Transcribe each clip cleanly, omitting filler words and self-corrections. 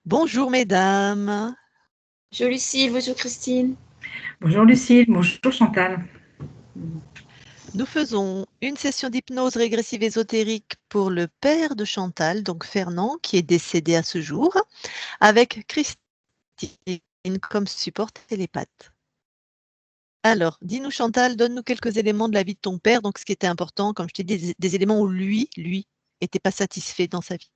Bonjour mesdames, Bonjour Lucille, bonjour Christine. Bonjour Lucille, bonjour Chantal. nous faisons une session d'hypnose régressive ésotérique pour le père de Chantal, donc Fernand, qui est décédé à ce jour, avec Christine comme support télépathe. Alors, dis-nous Chantal, donne-nous quelques éléments de la vie de ton père, donc ce qui était important, comme je t'ai dit, des éléments où lui, n'était pas satisfait dans sa vie.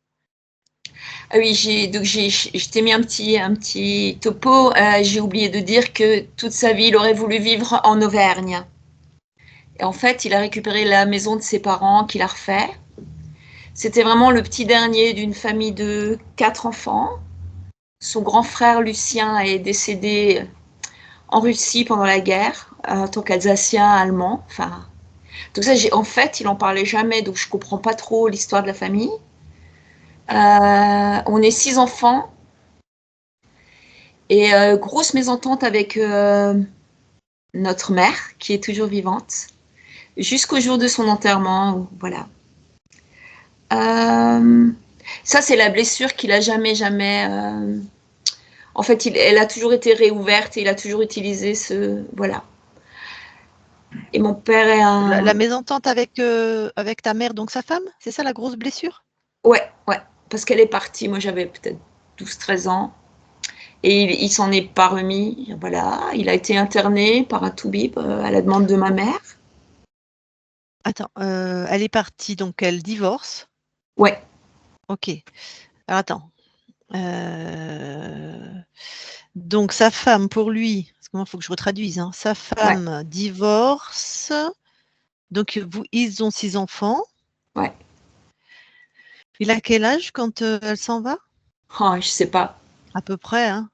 Ah oui, je t'ai mis un petit topo. J'ai oublié de dire que toute sa vie, il aurait voulu vivre en Auvergne. Et en fait, il a récupéré la maison de ses parents, qu'il a refait. C'était vraiment le petit dernier d'une famille de 4 enfants. Son grand frère Lucien est décédé en Russie pendant la guerre, en tant qu'Alsacien allemand. Enfin, donc ça, en fait, il en parlait jamais, donc je comprends pas trop l'histoire de la famille. On est 6 enfants. Et grosse mésentente avec notre mère, qui est toujours vivante, jusqu'au jour de son enterrement. Voilà. Ça, c'est la blessure qu'il a jamais. En fait, elle a toujours été réouverte et il a toujours utilisé ce. Voilà. Et mon père est un. La mésentente avec ta mère, donc sa femme, c'est ça la grosse blessure? Ouais, parce qu'elle est partie. Moi, j'avais peut-être 12-13 ans. Et il s'en est pas remis. Voilà. Il a été interné par un toubib à la demande de ma mère. Attends, elle est partie, donc elle divorce. Ouais. Ok. Alors attends. Donc sa femme, pour lui, parce que moi, il faut que je retraduise, hein, sa femme divorce. Donc ils ont 6 enfants. Ouais. Il a quel âge quand elle s'en va? Oh, je sais pas. À peu près, hein.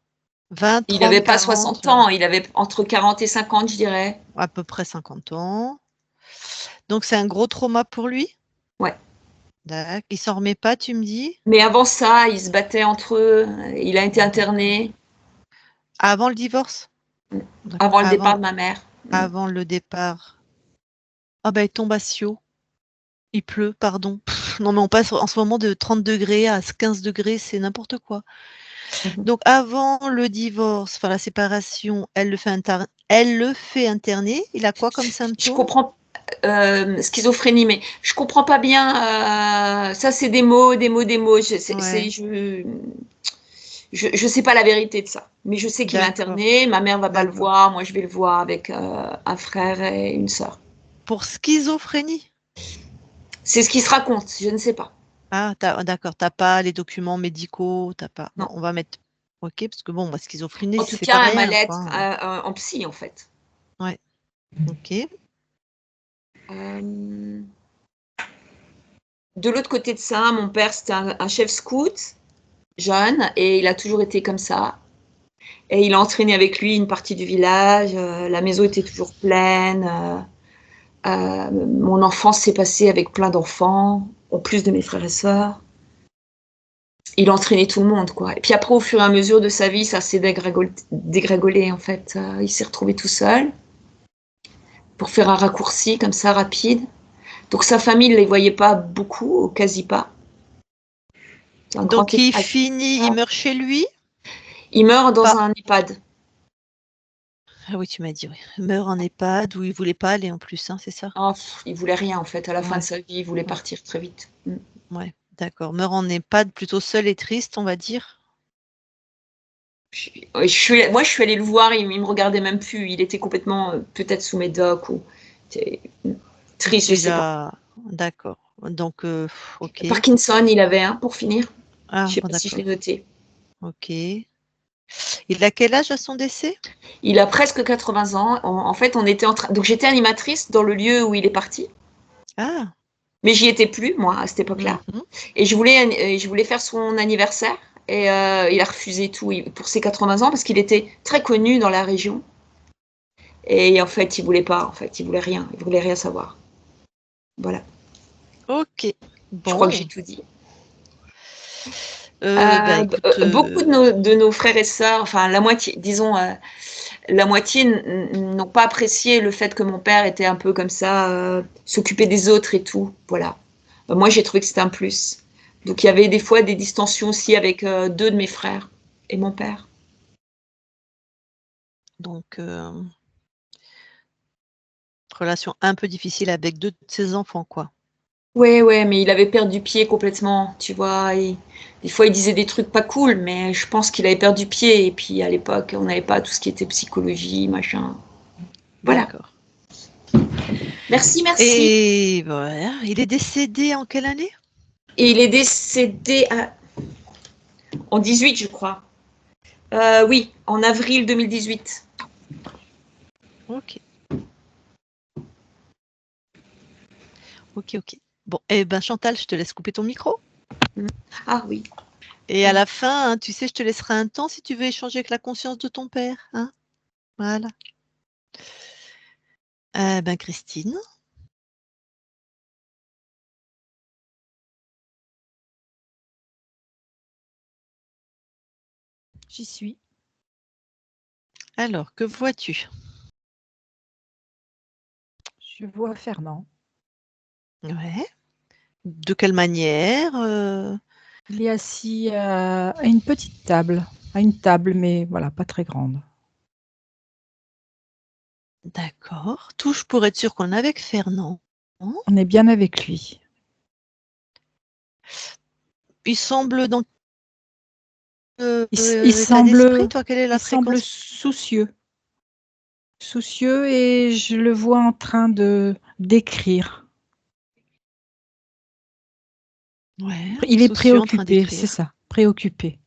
20, Il 30, n'avait pas 40, 60 ans, il avait entre 40 et 50, je dirais. à peu près 50 ans. Donc c'est un gros trauma pour lui? Ouais. D'accord. Il s'en remet pas, tu me dis? Mais avant ça, ils se battaient entre eux. Il a été interné Avant le divorce? D'accord. avant le départ de ma mère. Avant le départ. Ah ben il tombe à Sio. Il pleut, pardon. Non mais on passe en ce moment de 30 degrés à 15 degrés, c'est n'importe quoi. Donc avant le divorce, enfin la séparation, elle le fait interner. Il a quoi comme Je symptômes? comprends schizophrénie, mais je comprends pas bien. Ça, c'est des mots. Ouais, Je sais pas la vérité de ça, mais je sais qu'il est d'accord, interné. Ma mère va pas le d'accord. voir. Moi, je vais le voir avec un frère et une sœur. Pour schizophrénie? C'est ce qui se raconte. Je ne sais pas. Ah, d'accord, t'as pas les documents médicaux, t'as pas. Bon, Non. on va mettre. Ok, parce que bon, moi, schizophrénie, En tout c'est pas cas, un rien, mal-être quoi. en psy, en fait. Ouais, ok. Euh, De l'autre côté de ça, mon père, c'était un chef scout, jeune, et il a toujours été comme ça. Et il a entraîné avec lui une partie du village. La maison était toujours pleine. Mon enfance s'est passée avec plein d'enfants, en plus de mes frères et sœurs. Il entraînait tout le monde, quoi. Et puis après, au fur et à mesure de sa vie, ça s'est dégringolé, en fait. Il s'est retrouvé tout seul, pour faire un raccourci comme ça, rapide. Donc sa famille ne les voyait pas beaucoup, ou quasi pas. Un grand Donc, EHPAD. il meurt chez lui? Il meurt dans Pas. un EHPAD. Ah oui, tu m'as dit, oui. Il meurt en EHPAD où il voulait pas aller en plus, hein, c'est ça? Oh, il voulait rien en fait. À la fin de Ouais, sa vie, il voulait ouais, partir très vite. ouais, d'accord. Meurt en EHPAD plutôt seul et triste, on va dire. Moi, je suis allée le voir. Il me regardait même plus. Il était complètement peut-être sous médoc ou triste, je sais pas. Déjà, d'accord. Donc, ok. Parkinson, il avait un pour finir. Je Ah, sais bon, pas si je l'ai d'accord. noté. Ok. Il a quel âge à son décès? Il a presque 80 ans. En fait, on était en train. Donc j'étais animatrice dans le lieu où il est parti. Ah. Mais j'y étais plus, moi, à cette époque-là. Mhm. Et je voulais faire son anniversaire. Et il a refusé tout pour ses 80 ans parce qu'il était très connu dans la région. Et en fait, il voulait pas. En fait, il voulait rien. Il voulait rien savoir. Voilà. Ok. Je crois que j'ai Bon. tout dit. Bah écoute, Beaucoup de nos frères et sœurs, enfin la moitié, disons, la moitié n'ont pas apprécié le fait que mon père était un peu comme ça, s'occuper des autres et tout. Voilà. Moi, j'ai trouvé que c'était un plus. Donc il y avait des fois des distensions aussi avec 2 de mes frères et mon père. Donc, relation un peu difficile avec 2 de ses enfants, quoi. Ouais, ouais, mais il avait perdu pied complètement, tu vois. Des fois, il disait des trucs pas cool, mais je pense qu'il avait perdu pied. Et puis à l'époque, on n'avait pas tout ce qui était psychologie, machin. Voilà. D'accord. Merci, merci. Et voilà, il est décédé en quelle année? Et il est décédé en 18, je crois. Oui, en avril 2018. OK. OK, OK. Bon, eh ben, Chantal, je te laisse couper ton micro Ah oui. et à la fin, hein, tu sais, je te laisserai un temps si tu veux échanger avec la conscience de ton père, hein? Voilà. Ben, Christine? J'y suis. Alors, que vois-tu? Je vois Fernand. Ouais. De quelle manière? Il est assis à une petite table, à une table, mais voilà, pas très grande. D'accord. Touche pour être sûr qu'on est avec Fernand. On est bien avec lui. Il semble dans Il état d'esprit, toi, quelle est la il semble fréquence? soucieux. Soucieux et je le vois en train d'écrire. Ouais, Il est soucieux en train préoccupé, c'est d'écrire. ça, préoccupé.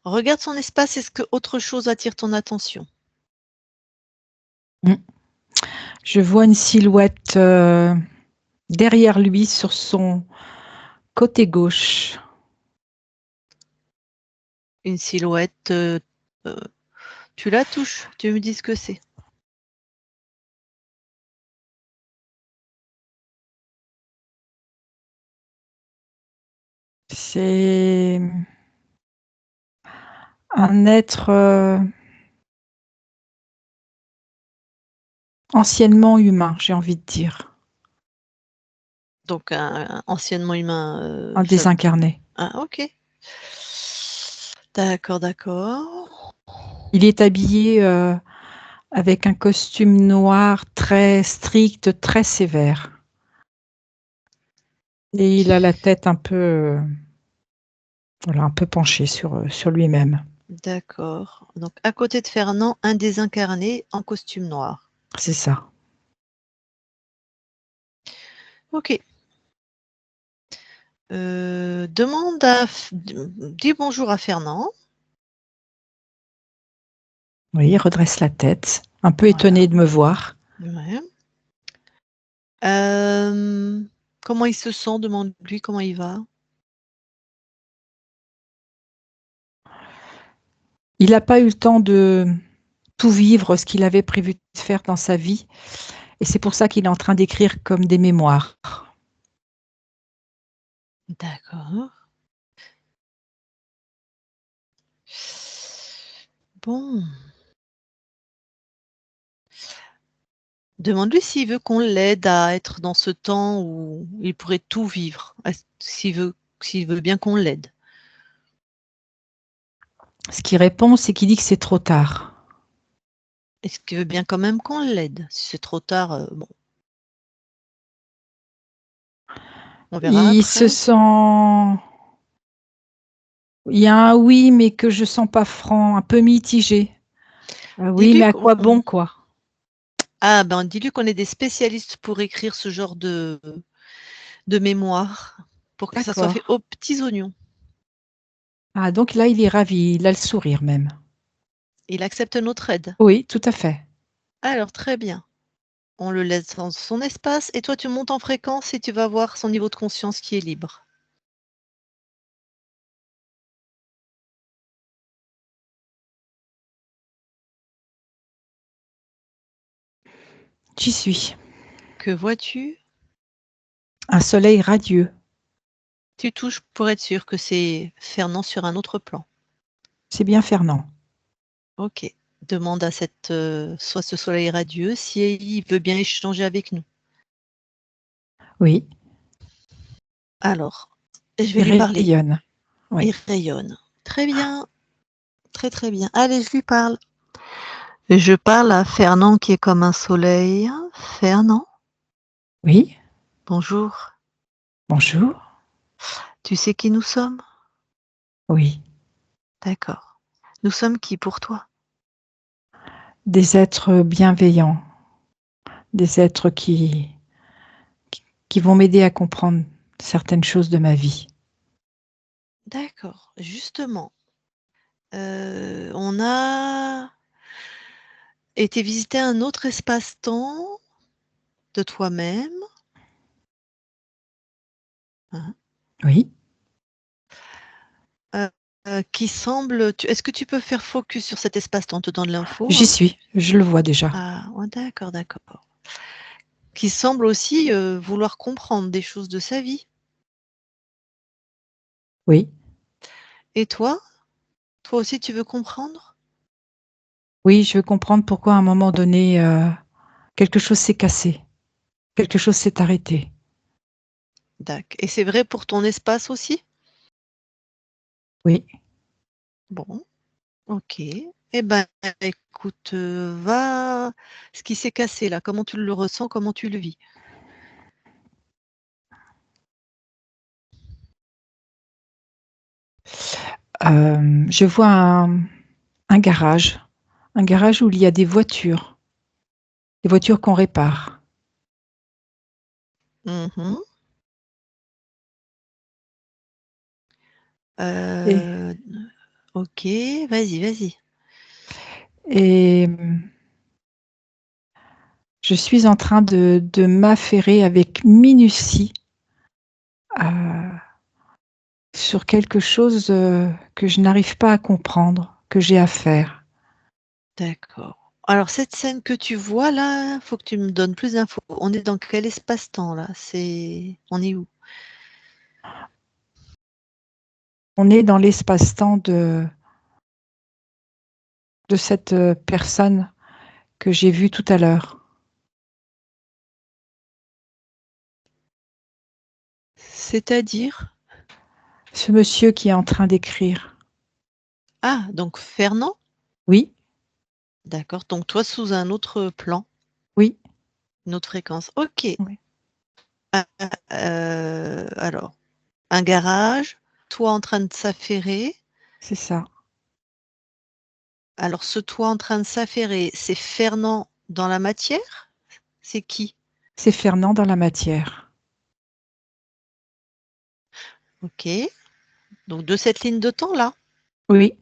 Regarde son espace, est-ce que autre chose attire ton attention? Je vois une silhouette derrière lui sur son côté gauche. Une silhouette, tu la touches, tu me dis ce que c'est. C'est un être anciennement humain, j'ai envie de dire. Donc un anciennement humain, Un désincarné. Ah OK. D'accord, d'accord. Il est habillé avec un costume noir très strict, très sévère. Et il a la tête un peu, voilà, un peu penchée sur lui-même. D'accord. Donc à côté de Fernand, un désincarné en costume noir. C'est ça. OK. Demande à dis bonjour à Fernand. Oui, il redresse la tête, un peu Voilà. étonné de me voir. Ouais. Comment il se sent? Demande-lui comment il va. Il n'a pas eu le temps de tout vivre, ce qu'il avait prévu de faire dans sa vie. Et c'est pour ça qu'il est en train d'écrire comme des mémoires. D'accord. Bon. Demande-lui s'il veut qu'on l'aide à être dans ce temps où il pourrait tout vivre. S'il veut bien qu'on l'aide. Ce qu'il répond, c'est qu'il dit que c'est trop tard. Est-ce qu'il veut bien quand même qu'on l'aide? Si c'est trop tard, bon. On verra Il après. se sent... Il y a un oui, mais que je sens pas franc, un peu mitigé. Oui, Dis-lui mais à qu'on quoi bon, quoi? ah ben, dis-lui qu'on est des spécialistes pour écrire ce genre de mémoire, pour que ça soit fait D'accord. aux petits oignons. Ah, donc là, il est ravi, il a le sourire même. Il accepte notre aide. Oui, tout à fait. Alors très bien. On le laisse dans son espace et toi tu montes en fréquence et tu vas voir son niveau de conscience qui est libre. J'y suis. Que vois-tu? Un soleil radieux. Tu touches pour être sûr que c'est Fernand sur un autre plan. C'est bien Fernand. OK. Demande à soit ce soleil radieux si il veut bien échanger avec nous. Oui. Alors, je vais Il lui parler. rayonne. Oui. Il rayonne. Très bien. Très très bien. Allez, je lui parle. Je parle à Fernand qui est comme un soleil. Fernand, Oui. bonjour. Bonjour. Tu sais qui nous sommes? Oui. D'accord. Nous sommes qui pour toi? Des êtres bienveillants. Des êtres qui vont m'aider à comprendre certaines choses de ma vie. D'accord. Justement, on a été visiter un autre espace-temps de toi-même. Hein, Oui. heu qui semble est-ce que tu peux faire focus sur cet espace-temps? On te donne l'info, J'y hein? suis. Je le vois déjà. Ah, ouais, d'accord, d'accord. Qui semble aussi, vouloir comprendre des choses de sa vie. Oui. Et toi? Toi aussi tu veux comprendre? Oui, je veux comprendre pourquoi à un moment donné, quelque chose s'est cassé. Quelque chose s'est arrêté. Et c'est vrai pour ton espace aussi? Oui. Bon, OK. Eh ben, écoute, va ce qui s'est cassé là, comment tu le ressens? Comment tu le vis? Je vois un garage. Un garage où il y a des voitures. Des voitures qu'on répare. Mmh mh. Et OK, vas-y, vas-y. et je suis en train de m'affairer avec minutie, heu, sur quelque chose, que je n'arrive pas à comprendre, que j'ai à faire. D'accord. Alors cette scène que tu vois là, faut que tu me donnes plus d'infos. On est dans quel espace-temps là? On est où? On est dans l'espace-temps de cette, personne que j'ai vue tout à l'heure. C'est-à-dire? Ce monsieur qui est en train d'écrire. Ah, donc Fernand? Oui, D'accord, donc toi sous un autre plan, oui, une autre fréquence. OK. oui, Alors, un garage, toi en train de s'affairer. c'est ça. Alors ce toi en train de s'affairer, c'est Fernand dans la matière? C'est qui? C'est Fernand dans la matière. OK, donc de cette ligne de temps-là? Oui.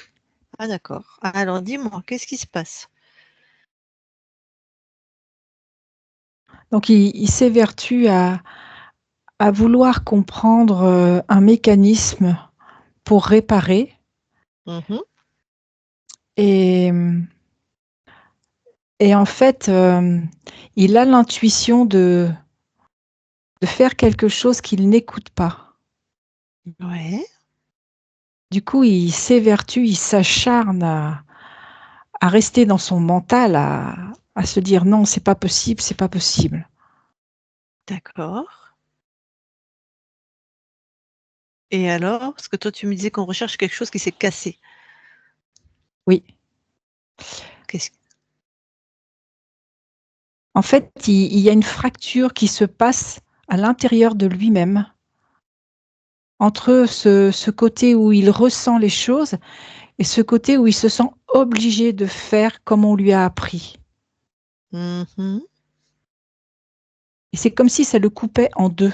Ah d'accord. Alors dis-moi, qu'est-ce qui se passe? Donc il s'évertue à vouloir comprendre, un mécanisme pour réparer Mmh. et et en fait, il a l'intuition de faire quelque chose qu'il n'écoute pas. Ouais, Du coup, il s'évertue, il s'acharne à rester dans son mental, à se dire: «Non, c'est pas possible, c'est pas possible». d'accord. Et alors? Parce que toi tu me disais qu'on recherche quelque chose qui s'est cassé. Oui. Qu'est-ce En fait, il y a une fracture qui se passe à l'intérieur de lui-même, entre ce côté où il ressent les choses et ce côté où il se sent obligé de faire comme on lui a appris. Mmh. Et c'est comme si ça le coupait en 2.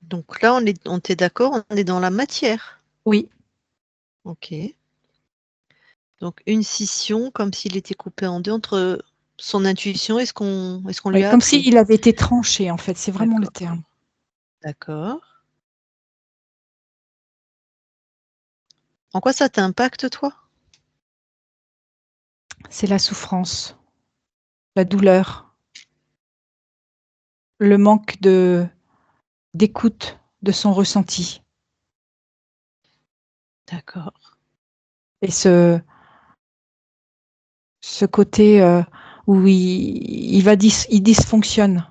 Donc là on est d'accord, on est dans la matière? Oui, OK. Donc une scission comme s'il était coupé en 2 entre son intuition et ce qu'on lui oui, a comme appris. s'il avait été tranché, en fait, c'est vraiment le D'accord, terme. d'accord. En quoi ça t'impacte toi? C'est la souffrance, la douleur, le manque d'écoute de son ressenti D'accord, et ce côté, où il dysfonctionne.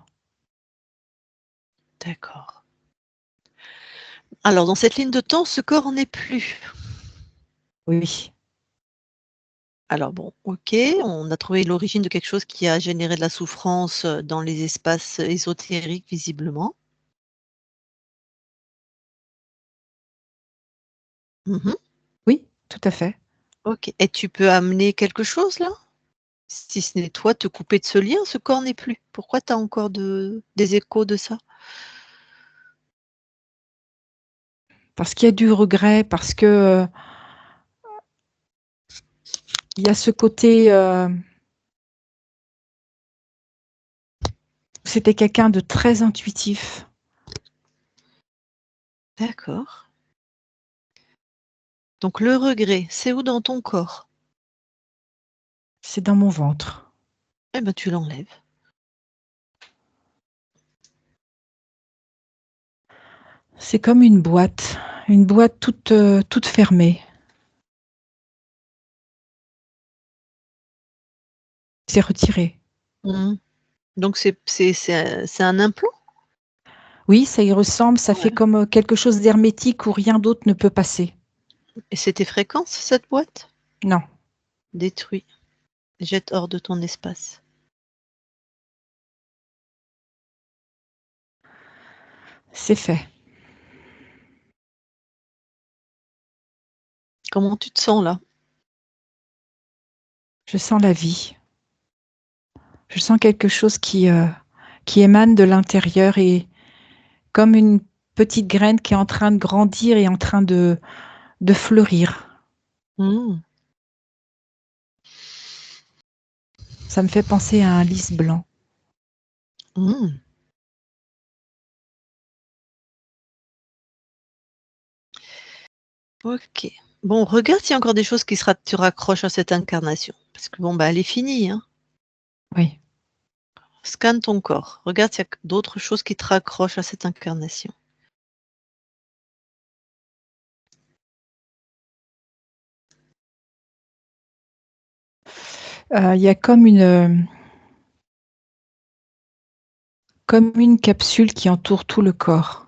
d'accord. Alors, dans cette ligne de temps, ce corps n'est plus. Oui. Alors bon, ok, on a trouvé l'origine de quelque chose qui a généré de la souffrance dans les espaces ésotériques, visiblement. Mhm. Oui, tout à fait. Ok. Et tu peux amener quelque chose là? Si ce n'est toi te couper de ce lien, ce corps n'est plus. Pourquoi tu as encore des échos de ça? Parce qu'il y a du regret, parce que il y a ce côté. C'était quelqu'un de très intuitif. D'accord. Donc le regret, c'est où dans ton corps? C'est dans mon ventre. Eh ben tu l'enlèves. C'est comme une boîte toute fermée. C'est retiré. Mhm. Donc c'est un implant? Oui, ça y ressemble, ça fait Ouais. comme quelque chose d'hermétique où rien d'autre ne peut passer. Et c'est tes fréquences, cette boîte? Non, Détruit. Jette hors de ton espace. c'est fait. Comment tu te sens là? Je sens la vie. Je sens quelque chose qui émane de l'intérieur et comme une petite graine qui est en train de grandir et en train de fleurir. Mhm. Ça me fait penser à un lys blanc. Mhm. Ok. Bon, regarde s'il y a encore des choses tu raccroches à cette incarnation. Parce que bon, bah, elle est finie, hein. Oui. Scanne ton corps. Regarde s'il y a d'autres choses qui te raccrochent à cette incarnation. Il y a comme une capsule qui entoure tout le corps.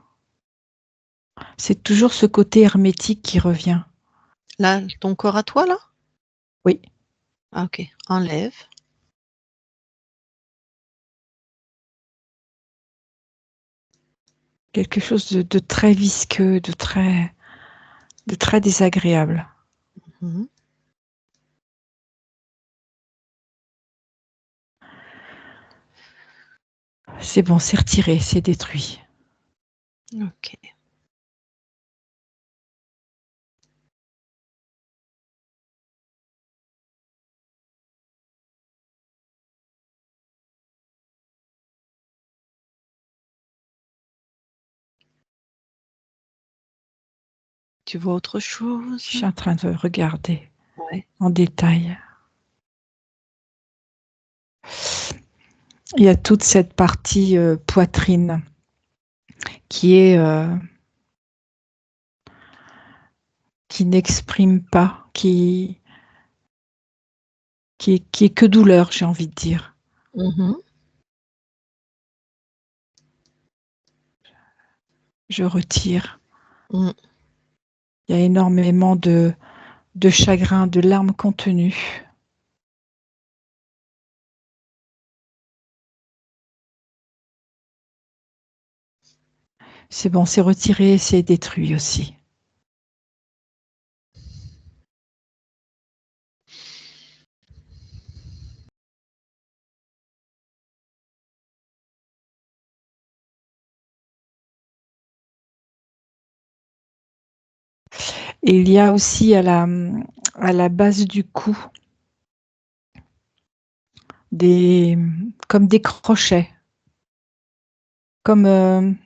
C'est toujours ce côté hermétique qui revient. Là, ton corps à toi, là? Oui. Ah, ok. Enlève. Quelque chose de très visqueux, de très désagréable. Mhm. C'est bon, c'est retiré, c'est détruit. Ok. Tu vois autre chose? Je suis en train de regarder Ouais. en détail. Il y a toute cette partie poitrine qui n'exprime pas, qui est que douleur, j'ai envie de dire. Mhm. Je retire. Mhm. Il y a énormément de chagrin, de larmes contenues. C'est bon, c'est retiré, c'est détruit aussi. Et il y a aussi à la base du cou comme des crochets, comme,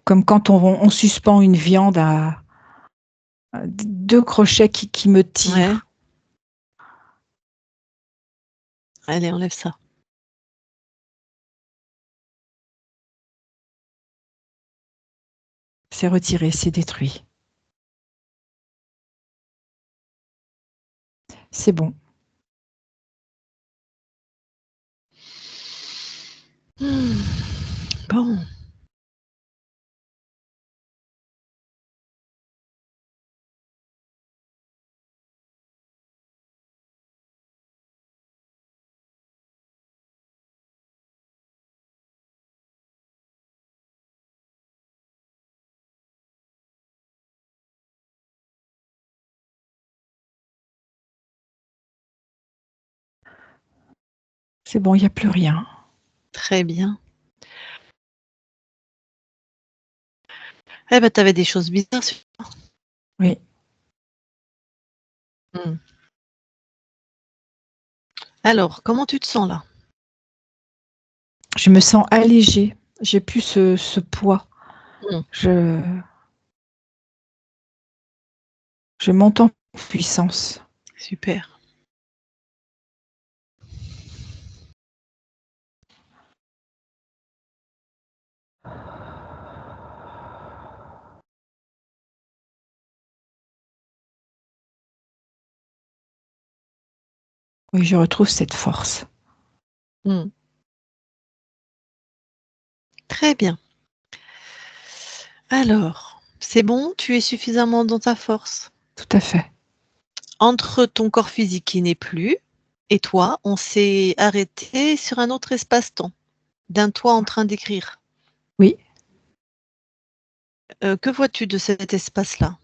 comme quand on suspend une viande à deux crochets qui me Ouais. tirent. Allez, enlève ça. C'est retiré, c'est détruit. C'est bon. Hmm. Bon. C'est bon, il n'y a plus rien. Très bien. Eh ben, tu avais des choses bizarres sur toi. Oui. Alors, comment tu te sens là? Je me sens allégée. J'ai plus ce poids. Mm. Je monte en puissance. Super. Oui, je retrouve cette force. Mm. Très bien. Alors, c'est bon, tu es suffisamment dans ta force. Tout à fait. Entre ton corps physique qui n'est plus et toi, on s'est arrêté sur un autre espace-temps, d'un toi en train d'écrire. Oui. Que vois-tu de cet espace-là?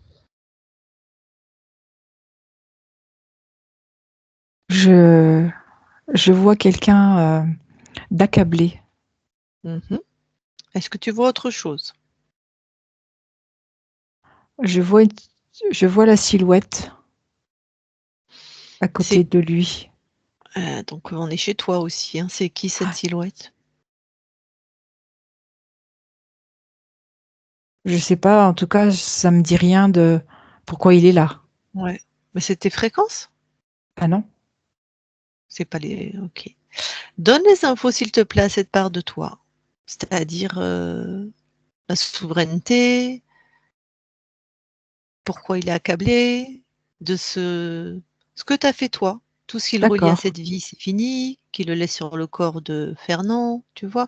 Je vois quelqu'un d'accablé. Mhm. Est-ce que tu vois autre chose? Je vois la silhouette à côté C'est de lui. donc on est chez toi aussi, hein. C'est qui cette Ouais. silhouette? Je sais pas, en tout cas, ça me dit rien de pourquoi il est là. Ouais. Mais c'est tes fréquences? Ah non? C'est pas les. Ok. Donne les infos s'il te plaît à cette part de toi. C'est-à-dire la souveraineté, pourquoi il est accablé, de ce que tu as fait toi. Tout ce qui le relie à D'accord, cette vie, c'est fini, qui le laisse sur le corps de Fernand, tu vois.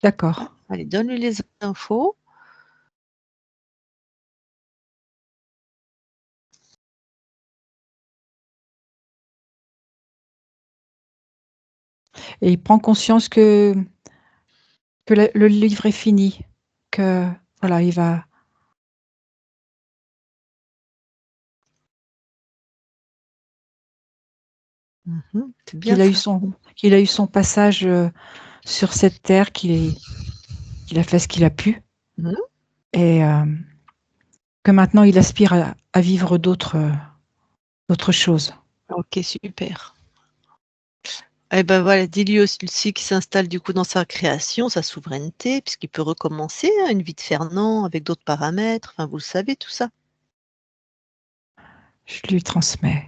d'accord. Allez, donne-lui les infos. Et il prend conscience que le livre est fini, que voilà, il va. Mhm, c'est bien Qu'il ça. a eu son passage sur cette terre, qu'il a fait ce qu'il a pu, Mhm. et que maintenant il aspire à vivre d'autres choses. Ok, super. Eh ben voilà, dis-lui aussi qu'il s'installe du coup dans sa création, sa souveraineté, puisqu'il peut recommencer hein, une vie de Fernand avec d'autres paramètres. Enfin, vous le savez tout ça. Je lui transmets.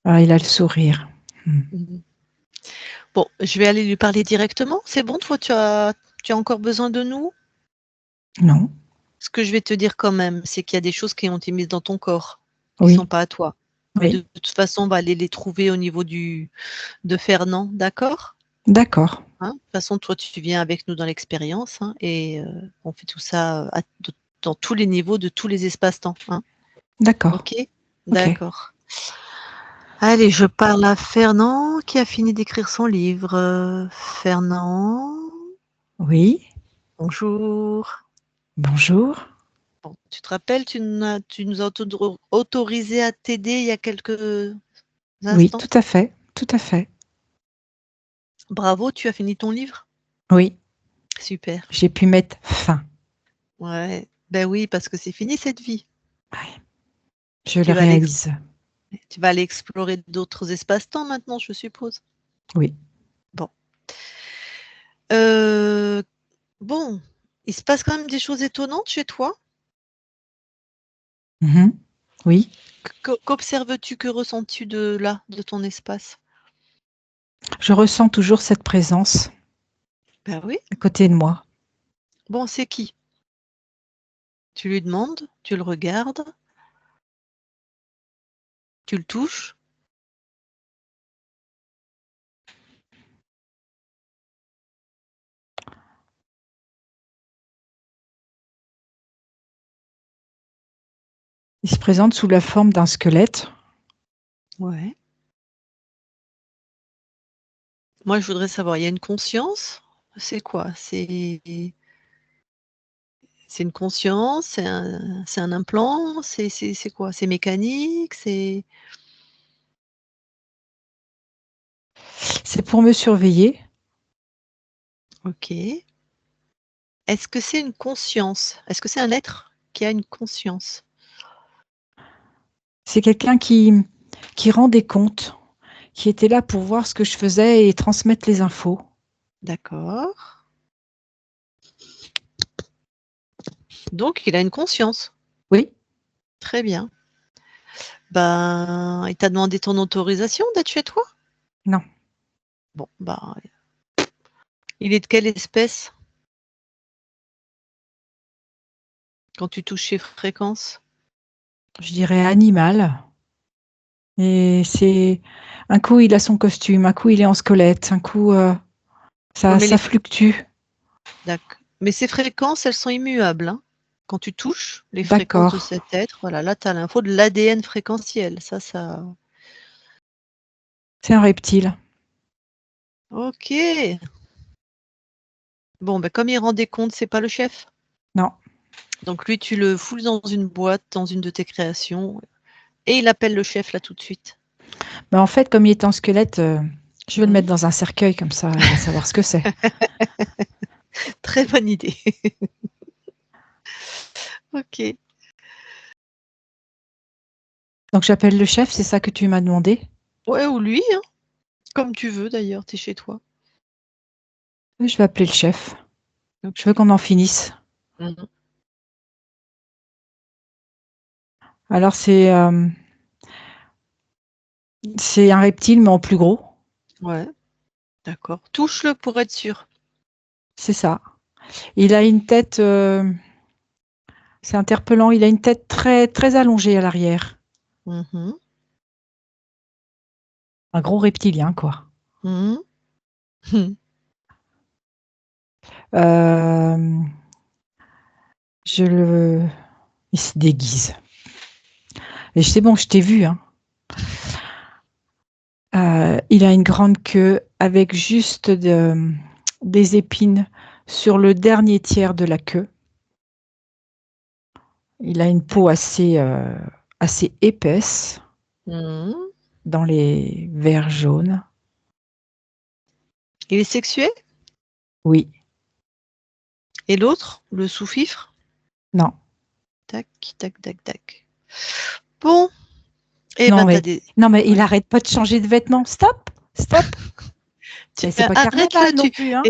Ah, il a le sourire. Mhm. Bon, je vais aller lui parler directement. C'est bon, toi, tu as encore besoin de nous? Non? Ce que je vais te dire quand même, c'est qu'il y a des choses qui ont été mises dans ton corps, qui ne sont Oui, pas à toi. Mais de oui. toute façon, on va aller les trouver au niveau de Fernand, d'accord? D'accord, Hein, de toute façon, toi, tu viens avec nous dans l'expérience hein, et on fait tout ça dans tous les niveaux de tous les espaces-temps. Hein. d'accord, Ok? ok. D'accord. Allez, je parle à Fernand qui a fini d'écrire son livre. Fernand, Oui, bonjour. bonjour. Bon, tu te rappelles, tu nous as autorisé à t'aider il y a quelques Oui, instants. tout à fait, tout à fait. Bravo, tu as fini ton livre. Oui, Super. j'ai pu mettre fin. Ouais. Ben oui, parce que c'est fini cette vie. Ouais, je le Tu vas aller, réalise. tu vas aller explorer d'autres espaces-temps maintenant, je suppose. Oui. Bon. Euh, bon, il se passe quand même des choses étonnantes chez toi. Mhm. Oui. Qu'observes-tu, que ressens-tu de là, de ton espace? Je ressens toujours cette présence Ben oui. à côté de moi. Bon, c'est qui? Tu lui demandes, tu le regardes, tu le touches. Il se présente sous la forme d'un squelette. Ouais. Moi, je voudrais savoir, il y a une conscience? C'est quoi? C'est une conscience? C'est un implant? C'est quoi? C'est mécanique? C'est C'est pour me surveiller. Ok. Est-ce que c'est une conscience? Est-ce que c'est un être qui a une conscience? C'est quelqu'un qui rend des comptes, qui était là pour voir ce que je faisais et transmettre les infos. D'accord. Donc, il a une conscience. Oui, Très bien. Ben, il t'a demandé ton autorisation d'être chez toi? non. Bon, ben, il est de quelle espèce quand tu touches ses fréquences? Je dirais animal. Et c'est un coup il a son costume, un coup il est en squelette, un coup Oui, ça mais fluctue. d'accord. Mais ces fréquences, elles sont immuables, hein. Quand tu touches les fréquences de D'accord. cet être, voilà, là, tu as l'info de l'ADN fréquentiel. Ça. C'est un reptile. Ok. Bon, ben, comme il rend des comptes, c'est pas le chef. Non. Donc lui, tu le foules dans une boîte, dans une de tes créations, et il appelle le chef là tout de suite. Mais en fait, comme il est en squelette, je vais le Mhm. mettre dans un cercueil comme ça, il va savoir ce que c'est. Très bonne idée. Ok. Donc j'appelle le chef, c'est ça que tu m'as demandé? Ouais, ou lui, hein. Comme tu veux d'ailleurs, t'es chez toi. Oui, je vais appeler le chef. Je veux Ok. qu'on en finisse. Mhm. Alors c'est un reptile, mais en plus gros. Ouais, d'accord. Touche-le pour être sûr. C'est ça. Il a une tête, c'est interpellant, il a une tête très, très allongée à l'arrière. Mhm. Un gros reptilien, quoi. Mhm. Euh, il se déguise. Et c'est bon, je t'ai vu, hein. Il a une grande queue avec juste des épines sur le dernier tiers de la queue. Il a une peau assez épaisse Mhm. dans les verts jaunes. Il est sexué? Oui, Et l'autre, le sous-fifre? non, Tac, tac, tac, tac. Bon, eh non ben t'as mais, des. non mais il Ouais. arrête pas de changer de vêtements. Stop, stop. C'est pas Arrête-le, carnaval non plus, hein.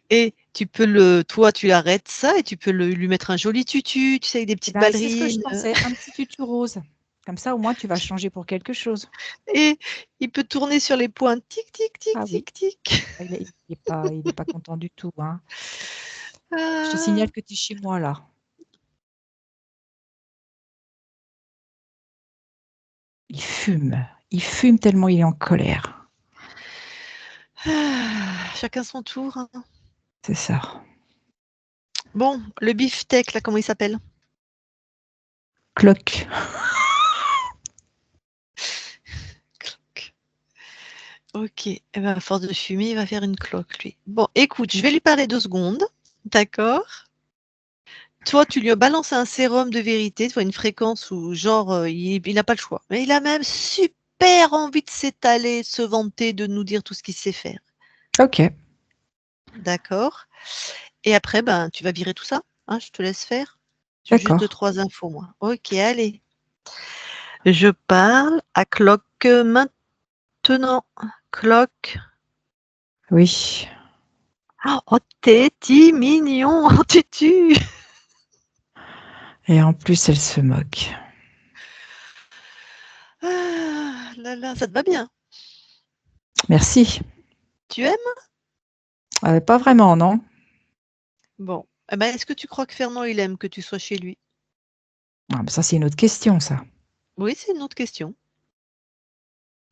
et tu peux toi, tu arrêtes ça et tu peux lui mettre un joli tutu, tu sais, avec des Eh petites ben, c'est ce que je ballerines. pensais, un petit tutu rose. Comme ça, au moins, tu vas changer pour quelque chose. Et il peut tourner sur les pointes. Tic, tic, tic, Ah oui, tic, tic. il est pas content du tout, hein. Je te Ah. signale que tu es chez moi là. Il fume tellement il est en colère. Chacun son tour, hein. C'est ça. Bon, le beefsteak, là, comment il s'appelle? Cloque. Cloque. Ok. Eh ben, à force de fumer, il va faire une cloque, lui. Bon, écoute, je vais lui parler 2 secondes. D'accord? Toi, tu lui balances un sérum de vérité, soit une fréquence où, genre, il n'a pas le choix. Mais il a même super envie de s'étaler, de se vanter, de nous dire tout ce qu'il sait faire. Ok, D'accord? Et après, ben, tu vas virer tout ça, hein, je te laisse faire. J'ai juste d'accord. 2-3 infos, moi. Ok, allez. Je parle à Cloque maintenant. Cloque. Oui. Oh, t'es ti mignon, oh, tu tues. Et en plus, elle se moque. Ah, là, là, ça te va bien. Merci. Tu aimes? Pas vraiment, non? Bon. Eh ben, est-ce que tu crois que Fernand, il aime que tu sois chez lui? Ah, mais ça, c'est une autre question, ça. Oui, c'est une autre question.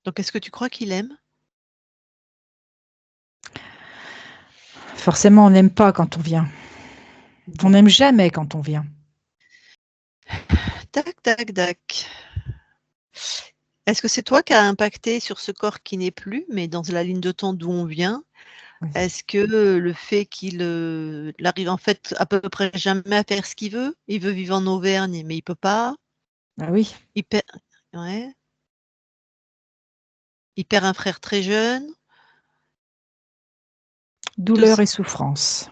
Donc, est-ce que tu crois qu'il aime? Forcément, on n'aime pas quand on vient. On Bon. n'aime jamais quand on vient. Tac, tac, tac. Est-ce que c'est toi qui as impacté sur ce corps qui n'est plus, mais dans la ligne de temps d'où on vient? Oui. Est-ce que le fait qu'il arrive en fait à peu près jamais à faire ce il veut vivre en Auvergne, mais il peut pas. Ah oui. Il perd, ouais. Il perd un frère très jeune. Douleur et souffrance.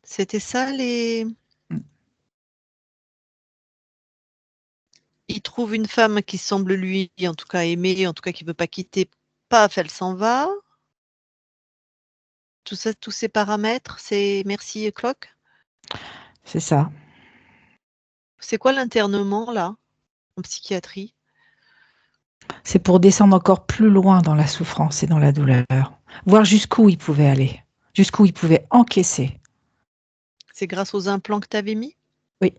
C'était ça les... Il trouve une femme qui semble lui, en tout cas aimer, en tout cas qui veut pas quitter. Paf, elle s'en va. Tout ça, tous ces paramètres, c'est merci et cloque. C'est ça. C'est quoi l'internement là, en psychiatrie? C'est pour descendre encore plus loin dans la souffrance et dans la douleur. Voir jusqu'où il pouvait aller. Jusqu'où il pouvait encaisser. C'est grâce aux implants que tu avais mis? Oui.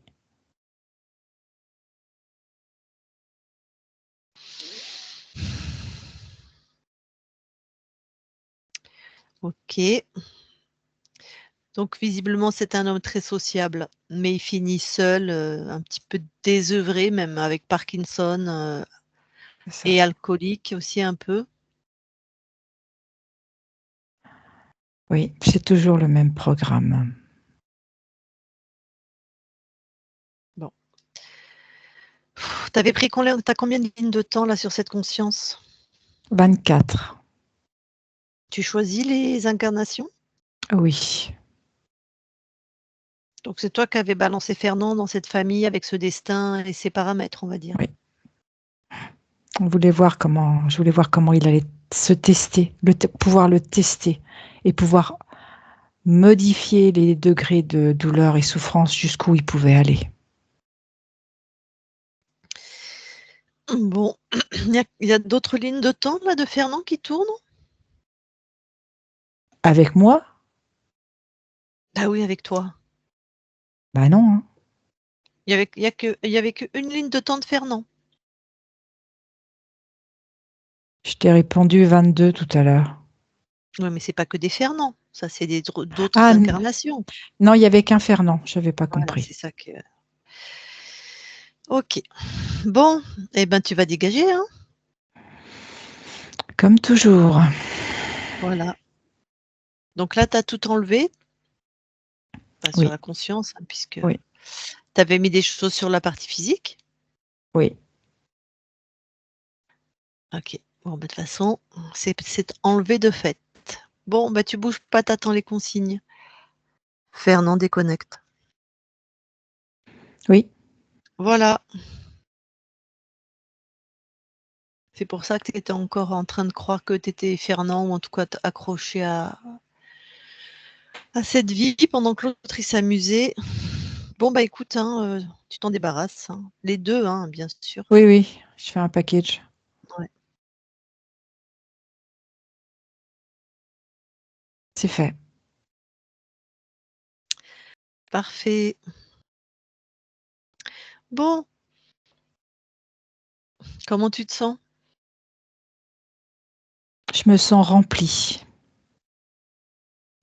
Ok. Donc visiblement, c'est un homme très sociable, mais il finit seul, un petit peu désœuvré, même avec Parkinson, C'est ça. et alcoolique aussi un peu. Oui, c'est toujours le même programme. Bon. T'avais pris t'as combien de lignes de temps là sur cette conscience? 24. Tu choisis les incarnations? Oui. Donc c'est toi qui avais balancé Fernand dans cette famille avec ce destin et ses paramètres, on va dire. Oui. Je voulais voir comment il allait se tester, pouvoir le tester et pouvoir modifier les degrés de douleur et souffrance jusqu'où il pouvait aller. Bon, il y a d'autres lignes de temps là de Fernand qui tournent? Avec moi? Bah oui, avec toi. Bah non. Hein. Il y avait qu'une ligne de temps de Fernand. Je t'ai répondu 22 tout à l'heure. Oui, mais c'est pas que des Fernand, ça c'est d'autres Ah incarnations. non, il y avait qu'un Fernand, je n'avais pas Voilà, compris. c'est ça que. Ok. Bon, eh ben tu vas dégager, hein. Comme toujours. Voilà. Donc là, tu as tout enlevé, enfin, sur Oui, la conscience, hein, puisque oui, tu avais mis des choses sur la partie physique. oui. Ok. Bon, bah, de toute façon, c'est enlevé de fait. Bon, bah tu bouges pas, t'attends les consignes. Fernand déconnecte. Oui, Voilà. C'est pour ça que tu étais encore en train de croire que tu étais Fernand, ou en tout cas accroché à cette vie pendant que l'autre il s'amusait. Bon, bah écoute, hein, tu t'en débarrasses. Hein. Les deux, hein, bien sûr. oui, oui. Je fais un package. Ouais. C'est fait. Parfait. Bon, comment tu te sens? Je me sens remplie.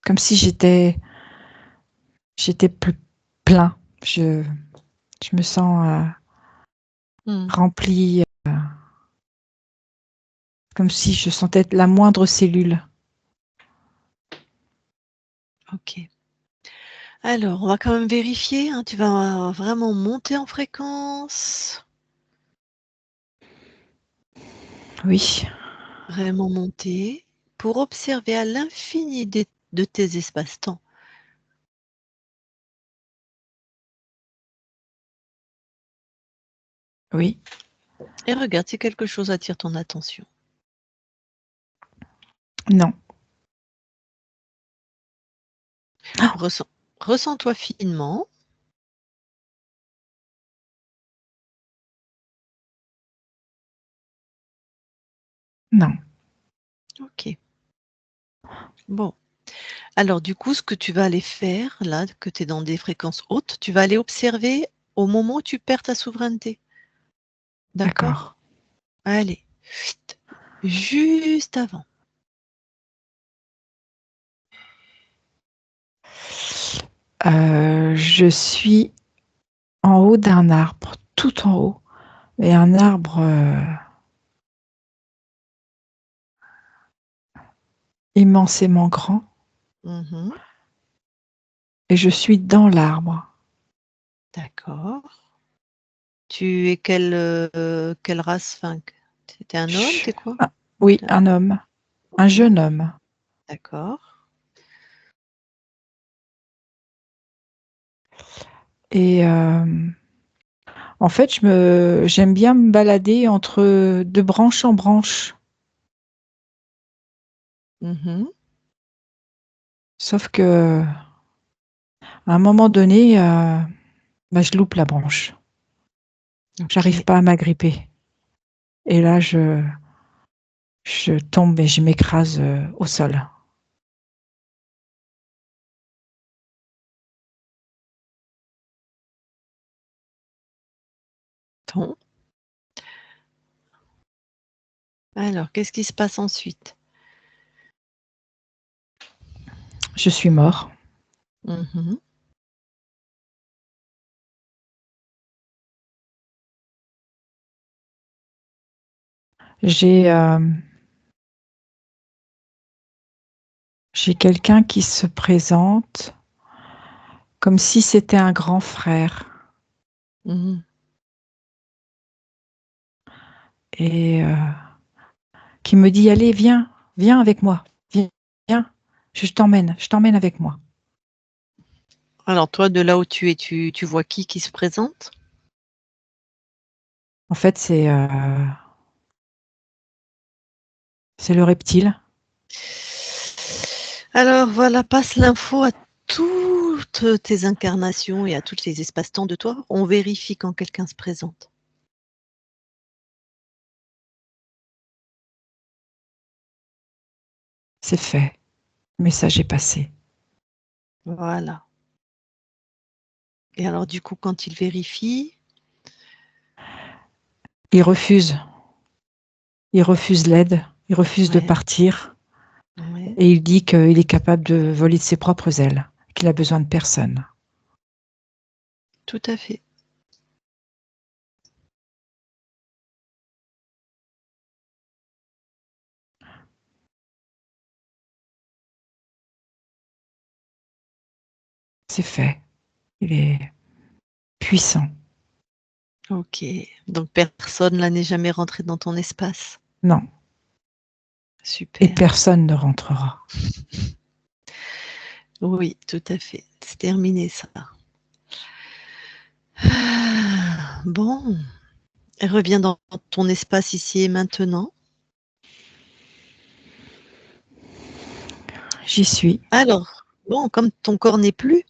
Comme si j'étais plein. Je me sens remplie. Comme si je sentais la moindre cellule. Ok. Alors, on va quand même vérifier. Hein, tu vas vraiment monter en fréquence. Oui. Vraiment monter pour observer à l'infini de tes espaces-temps. Oui. Et regarde si quelque chose attire ton attention. Non. Ressens-toi finement. Non. Ok. Bon. Alors du coup, ce que tu vas aller faire, là, que tu es dans des fréquences hautes, tu vas aller observer au moment où tu perds ta souveraineté. D'accord? Allez. Juste avant. Je suis en haut d'un arbre, tout en haut. Et un arbre immensément grand. Mmh. Et je suis dans l'arbre. D'accord. Tu es quelle race? Enfin, tu un homme? Tu quoi? Oui, Tu un homme. Un OK, jeune homme. d'accord. Et en fait, j'aime bien me balader de branche en branche. Mhm. Sauf que à un moment donné, je loupe la branche. J'arrive Ok. pas à m'agripper. Et là, je tombe et je m'écrase au sol. Bon. Alors, qu'est-ce qui se passe ensuite? Je suis mort. Mhm. J'ai quelqu'un qui se présente comme si c'était un grand frère. Mhm. Et qui me dit, allez, viens avec moi, viens, je t'emmène avec moi. Alors, toi, de là où tu es, tu vois qui se présente? En fait, c'est le reptile. Alors, voilà, passe l'info à toutes tes incarnations et à tous les espaces-temps de toi. On vérifie quand quelqu'un se présente. C'est fait. Le message est passé. Voilà. Et alors, du coup, quand il vérifie, Il refuse. Il refuse l'aide. Il refuse de ouais, partir. ouais, Et il dit qu'il est capable de voler de ses propres ailes, qu'il a besoin de personne. tout à fait. C'est fait. Il est puissant. Ok. Donc, personne là n'est jamais rentré dans ton espace. Non. Et Super. personne ne rentrera. Oui, tout à fait. C'est terminé, ça. Ah, bon. Reviens dans ton espace ici et maintenant. J'y suis. Alors, bon, comme ton corps n'est plus,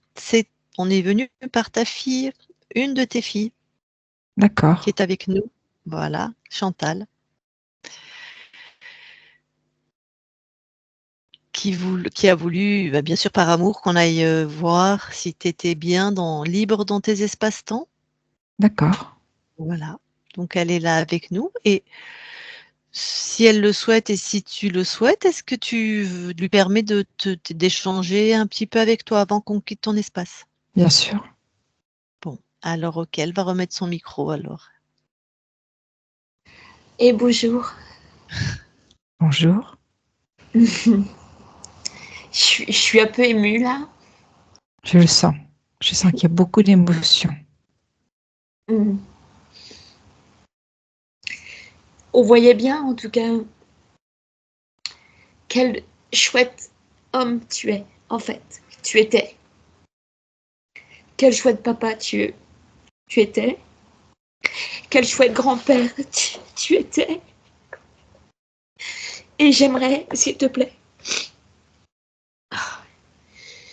on est venu par ta fille, une de tes filles, qui D'accord. est avec nous. Voilà, Chantal, qui a voulu, bah, bien sûr par amour, qu'on aille voir si tu étais bien libre dans tes espaces-temps. D'accord. Voilà. Donc elle est là avec nous. Et si elle le souhaite et si tu le souhaites, est-ce que tu lui permets d'échanger un petit peu avec toi avant qu'on quitte ton espace? Bien sûr. Bon, alors ok, elle va remettre son micro alors. Et bonjour. Bonjour. Je suis un peu émue là. Je le sens. Je sens qu'il y a beaucoup d'émotions. Mm. On voyait bien en tout cas quel chouette homme tu es en fait. Tu étais. Quel chouette papa tu étais. Quel chouette grand-père tu étais. Et j'aimerais, s'il te plaît,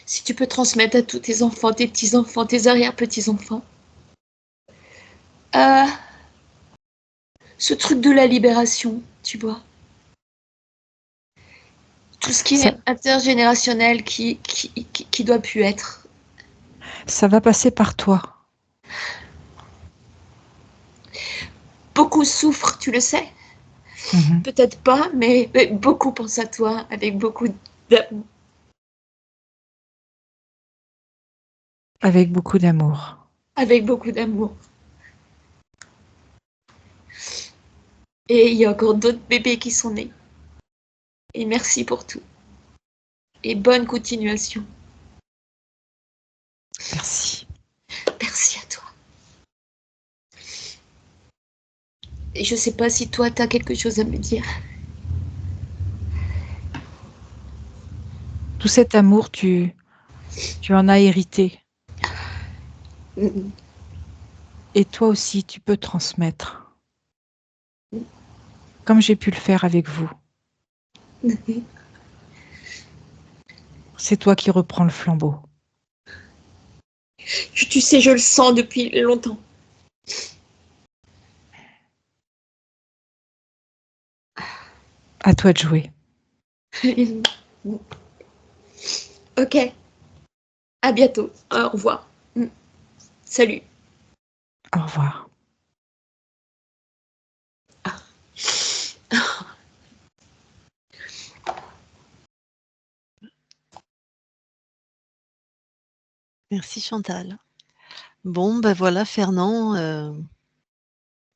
si tu peux transmettre à tous tes enfants, tes petits-enfants, tes arrière-petits-enfants, euh, ce truc de la libération, tu vois. Tout ce qui Ça, est intergénérationnel qui doit plus être. ça va passer par toi. Beaucoup souffrent, tu le sais. Mhm. Peut-être pas, mais beaucoup pensent à toi avec beaucoup d'amour. Avec beaucoup d'amour. Avec beaucoup d'amour. Et il y a encore d'autres bébés qui sont nés. Et merci pour tout. Et bonne continuation. Merci. Merci à toi. Et je sais pas si toi, tu as quelque chose à me dire. Tout cet amour, tu en as hérité. Mm. Et toi aussi, tu peux transmettre, comme j'ai pu le faire avec vous. C'est toi qui reprends le flambeau. Tu sais, je le sens depuis longtemps. À toi de jouer. Ok, à bientôt. Au revoir. Salut. Au revoir. Merci Chantal. Bon, ben voilà, Fernand,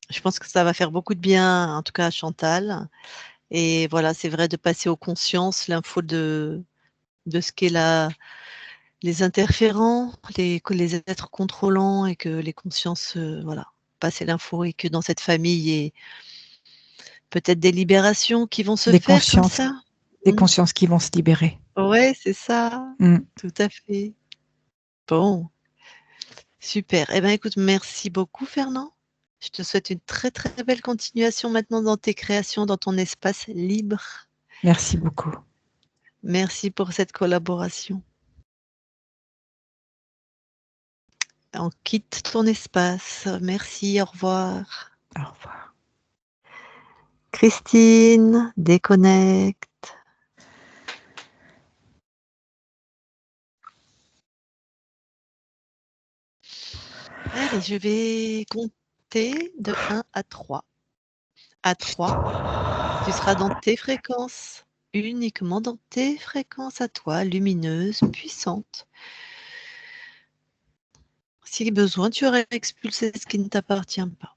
je pense que ça va faire beaucoup de bien, en tout cas à Chantal. Et voilà, c'est vrai de passer aux consciences l'info de ce qu'est les interférents, que les êtres contrôlants et que les consciences, voilà, passer l'info et que dans cette famille, il y ait peut-être des libérations qui vont se Des faire comme consciences, ça. des consciences qui vont se libérer. Ouais, c'est ça, Mm. tout à fait. Bon, super. Eh ben, écoute, merci beaucoup, Fernand. Je te souhaite une très, très belle continuation maintenant dans tes créations, dans ton espace libre. Merci beaucoup. Merci pour cette collaboration. On quitte ton espace. Merci, au revoir. Au revoir. Christine, déconnecte. Allez, je vais compter de 1 à 3. À 3, tu seras dans tes fréquences, uniquement dans tes fréquences à toi, lumineuses, puissantes. Si besoin, tu aurais expulsé ce qui ne t'appartient pas.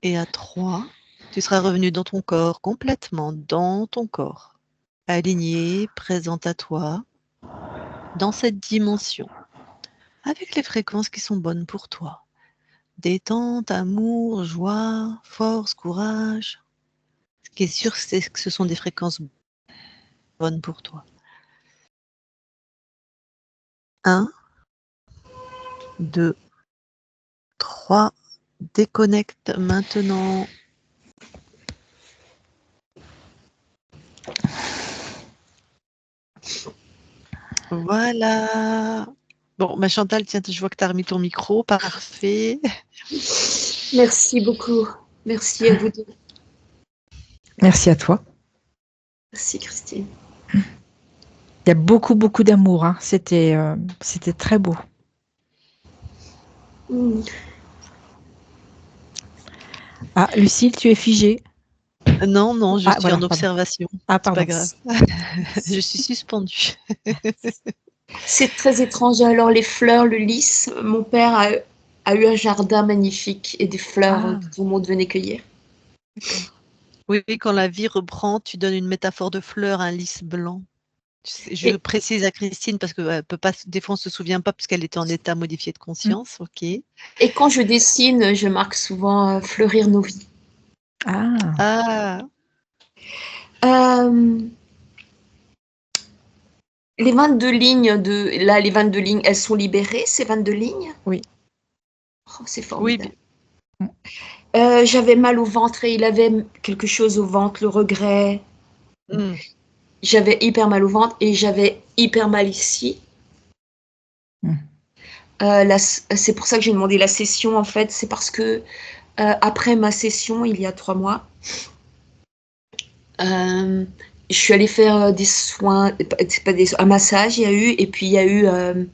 Et à 3, tu seras revenu dans ton corps, complètement dans ton corps, aligné, présent à toi, dans cette dimension, avec les fréquences qui sont bonnes pour toi. Détente, amour, joie, force, courage. Ce qui est sûr, c'est que ce sont des fréquences bonnes pour toi. 1, 2, 3. Déconnecte maintenant. Voilà. Bon, ma Chantal, tiens, je vois que tu as remis ton micro. Parfait. Merci beaucoup. Merci à vous deux. Merci à toi. Merci, Christine. Il y a beaucoup, beaucoup d'amour. Hein. C'était très beau. Mm. Ah, Lucille, tu es figée. Non, non, je suis voilà, en pardon. observation. Ah, C'est pas pardon. grave. Je suis suspendue. C'est très étrange. Alors, les fleurs, le lys, mon père a eu un jardin magnifique et des fleurs Ah, que tout le monde venait cueillir. D'accord. Oui, oui, quand la vie reprend, tu donnes une métaphore de fleur, un lys blanc. Je Et, précise à Christine parce que peut pas, des fois on se souvient pas parce qu'elle était en état modifié de conscience. Ok. et quand je dessine, je marque souvent fleurir nos vies. ah, Ah, Euh, les 22 lignes les 22 lignes, elles sont libérées, ces 22 lignes? oui. Oh, c'est oui. formidable. J'avais mal au ventre et il avait quelque chose au ventre, le regret. Hmm, J'avais hyper mal au ventre et j'avais hyper mal ici. Mm. C'est pour ça que j'ai demandé la session, en fait. C'est parce que après ma session, il y a 3 mois, je suis allée faire des soins, c'est pas un massage, il y a eu, et puis il y a eu, euh,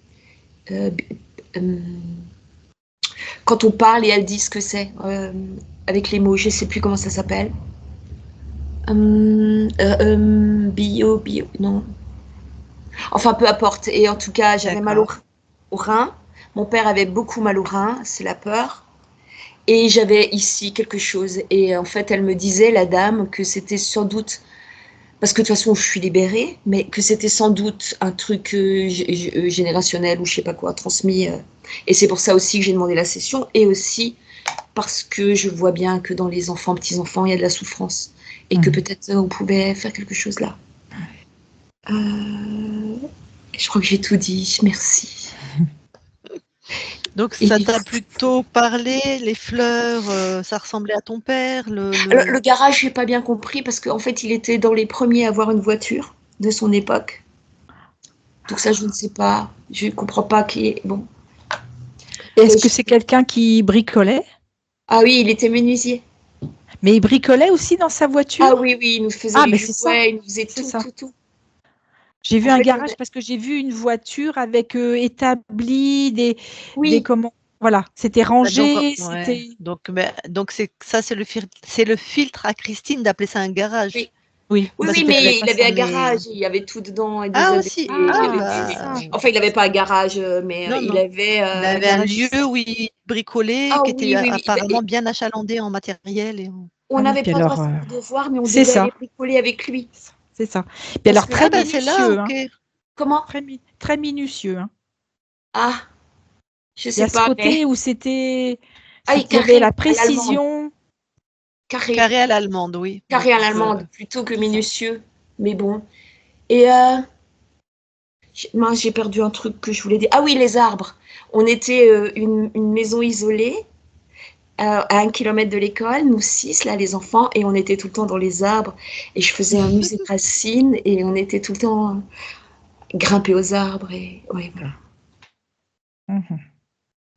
euh, quand on parle et elle dit ce que c'est, avec les mots, je sais plus comment ça s'appelle. Bio, non. Enfin, peu importe. Et en tout cas, j'avais mal d'accord. au rein. Mon père avait beaucoup mal au rein, c'est la peur. Et j'avais ici quelque chose. Et en fait, elle me disait, la dame, que c'était sans doute, parce que de toute façon, je suis libérée, mais que c'était sans doute un truc générationnel ou je sais pas quoi, transmis. Et c'est pour ça aussi que j'ai demandé la session. Et aussi parce que je vois bien que dans les enfants, petits-enfants, il y a de la souffrance. Et que peut-être on pouvait faire quelque chose là. Je crois que j'ai tout dit. Merci. Donc Et ça t'a plutôt parlé, les fleurs, ça ressemblait à ton père, le garage, j'ai pas bien compris parce qu'en fait, il était dans les premiers à avoir une voiture de son époque. Donc ça, je ne sais pas. Je ne comprends pas qui est. Bon. Est-ce que c'est quelqu'un qui bricolait? Ah oui, il était menuisier. Mais il bricolait aussi dans sa voiture? Ah oui, oui, il nous faisait Ah, les mais c'est ça. jouets, il nous faisait C'est tout, ça. tout, tout. J'ai vu En un fait, garage parce que j'ai vu une voiture avec établi des oui, comment. Voilà, c'était donc, rangé, ouais. c'était. Donc c'est le filtre à Christine d'appeler ça un garage. oui. Oui, Oui, Parce oui, que t'avais mais il pas avait un son garage, il y avait tout dedans, et des Ah AD, aussi. il y Ah avait c'est des- ça. Enfin, il n'avait pas un garage, mais non, il non. avait Il un avait un garage. lieu où il bricolait, Ah qui était oui, oui, oui. apparemment bien achalandé en matériel On Ah oui, n'avait puis pas le droit alors, de voir, mais on c'est devait aller ça, bricoler avec lui. c'est ça. Puis Parce alors que très Ah ben c'est là, minutieux, ok. hein, comment? très minutieux, hein. Ah, je Il y sais a ce pas, mais côté où c'était, ah, il il y avait carré la à l'allemande, précision. carré, Carré à l'allemande, oui. carré à Donc, l'allemande, plutôt que C'est ça. minutieux. Mais bon. Et mince, j'ai perdu un truc que je voulais dire. Ah oui, les arbres. On était une maison isolée à 1 kilomètre de l'école, nous 6, là, les enfants, et on était tout le temps dans les arbres. Et je faisais un musée de racines, et on était tout le temps grimpés aux arbres. Et ouais, voilà. Mhm.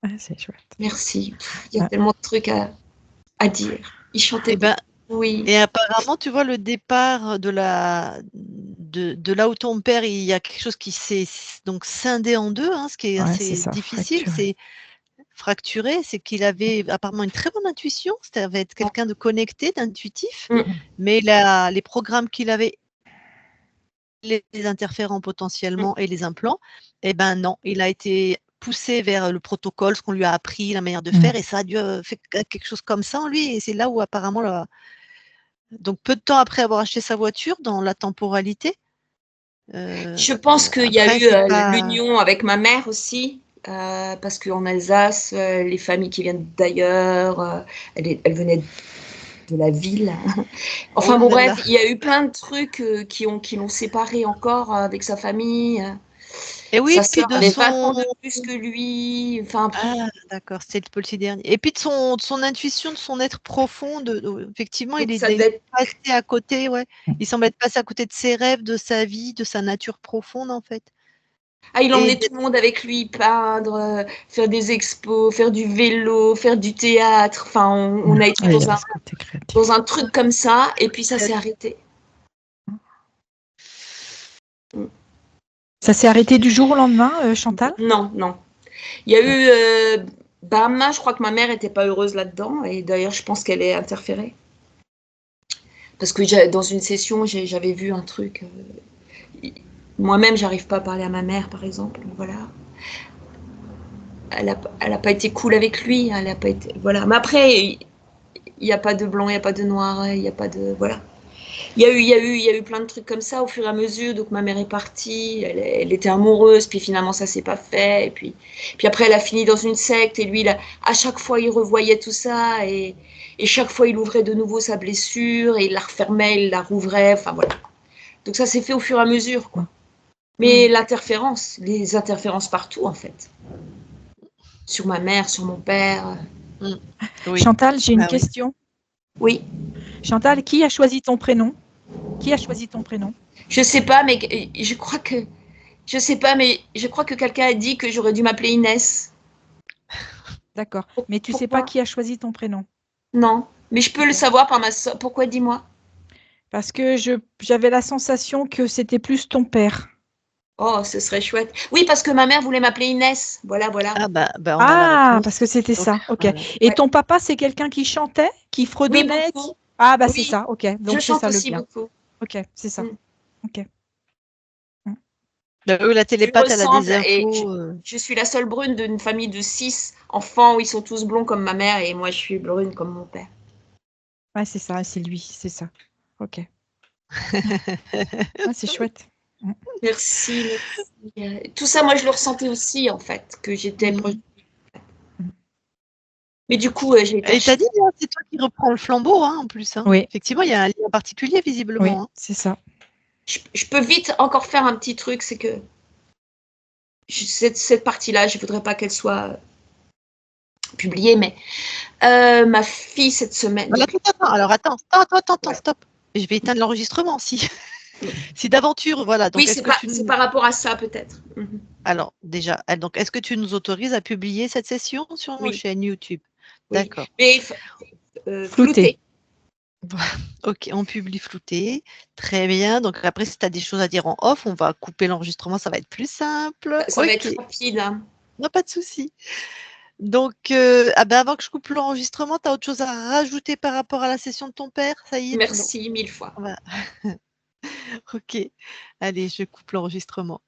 Ah, c'est chouette. Merci. Il y a Ah, tellement de trucs à dire. Il chantait eh ben, beaucoup. Oui. et apparemment, tu vois, le départ de là où ton père, il y a quelque chose qui s'est donc scindé en deux, hein, ce qui est ouais, c'est assez ça, difficile, fracturé. c'est fracturé, c'est qu'il avait apparemment une très bonne intuition, ça devait être quelqu'un de connecté, d'intuitif, Mm. mais les programmes qu'il avait, les interférents potentiellement et les implants, eh ben non, il a été poussé vers le protocole, ce qu'on lui a appris, la manière de faire, et ça a dû faire quelque chose comme ça en lui, et c'est là où apparemment donc peu de temps après avoir acheté sa voiture, dans la temporalité, Je pense qu'il y a après eu c'est pas l'union avec ma mère aussi, parce qu'en Alsace, les familles qui viennent d'ailleurs, elle venait de la ville. oh Enfin bon, là là. bref, il y a eu plein de trucs qui l'ont séparé encore avec sa famille. Et oui, Sa puis sœur de avait 20 son ans de plus que lui. Enfin, ah d'accord, c'était le petit dernier. Et puis de son intuition, de son être profond, effectivement, donc il ça est devait être. passé à côté, ouais. Il semble être passé à côté de ses rêves, de sa vie, de sa nature profonde, en fait. Ah, il Et emmenait tout le monde avec lui, peindre, faire des expos, faire du vélo, faire du théâtre. Enfin, on a été Ouais, il y avait ce côté créatif. dans un truc comme ça, et puis ça s'est arrêté. Ça s'est arrêté du jour au lendemain, Chantal? Non, non. Il y a eu Bahama, je crois que ma mère n'était pas heureuse là-dedans, et d'ailleurs, je pense qu'elle est interférée. Parce que dans une session, j'avais vu un truc. Moi-même, j'arrive pas à parler à ma mère, par exemple. Voilà. Elle a pas été cool avec lui. Elle a pas été. Voilà. Mais après, il n'y a pas de blanc, il n'y a pas de noir, il n'y a pas de. Voilà. Il y a eu plein de trucs comme ça au fur et à mesure. Donc ma mère est partie, elle était amoureuse, puis finalement ça s'est pas fait. Et puis après elle a fini dans une secte et lui, à chaque fois il revoyait tout ça et chaque fois il ouvrait de nouveau sa blessure et il la refermait, il la rouvrait. Enfin voilà. Donc ça s'est fait au fur et à mesure quoi. Mais les interférences partout en fait. Sur ma mère, sur mon père. oui. Chantal, j'ai une Ah oui. question. Oui. Chantal, qui a choisi ton prénom? Qui a choisi ton prénom? Je sais pas, mais je crois que. Je sais pas, mais je crois que quelqu'un a dit que j'aurais dû m'appeler Inès. D'accord. Mais tu sais pas Pourquoi? qui a choisi ton prénom? Non. Mais je peux le savoir par ma soeur. Pourquoi, dis-moi? Parce que j'avais la sensation que c'était plus ton père. Oh, ce serait chouette. Oui, parce que ma mère voulait m'appeler Inès. Voilà, voilà. Ah bah on a la Ah, réponse. parce que c'était Donc, ça. Ok. voilà. Et Ouais. ton papa, c'est quelqu'un qui chantait, qui Oui, fredonnait, beaucoup. Ah, bah c'est Oui, ça. Ok. je Donc c'est chante ça le aussi lien. beaucoup. Ok, c'est ça. Mm. Ok. La Tu me télépathe, elle a des ressembles et infos. je suis la seule brune d'une famille de 6 enfants où ils sont tous blonds comme ma mère et moi je suis brune comme mon père. Ouais, c'est ça. C'est lui. C'est ça. Ok. Ah, c'est chouette. Merci, merci. Tout ça, moi je le ressentais aussi en fait, que j'étais proche. Mais du coup, j'ai été Et t'as dit, hein, c'est toi qui reprends le flambeau, hein, en plus. Hein. Oui. Effectivement, il y a un lien particulier, Oui, visiblement. Hein. c'est ça. Je peux vite encore faire un petit truc, c'est que cette partie-là, je voudrais pas qu'elle soit publié, mais ma fille cette semaine. Alors attends, stop. Je vais éteindre l'enregistrement si d'aventure, voilà. Donc, Oui, c'est par rapport à ça peut-être. Alors, déjà, donc, est-ce que tu nous autorises à publier cette session sur Oui. notre chaîne YouTube? Oui. D'accord. Mais flouté. Ok, on publie flouté. Très bien. Donc, après, si tu as des choses à dire en off, on va couper l'enregistrement, ça va être plus simple. Ça va être rapide. Hein. Non, pas de souci. Donc, avant que je coupe l'enregistrement, tu as autre chose à rajouter par rapport à la session de ton père? Ça y est? Merci 1000 fois. Ok. Allez, je coupe l'enregistrement.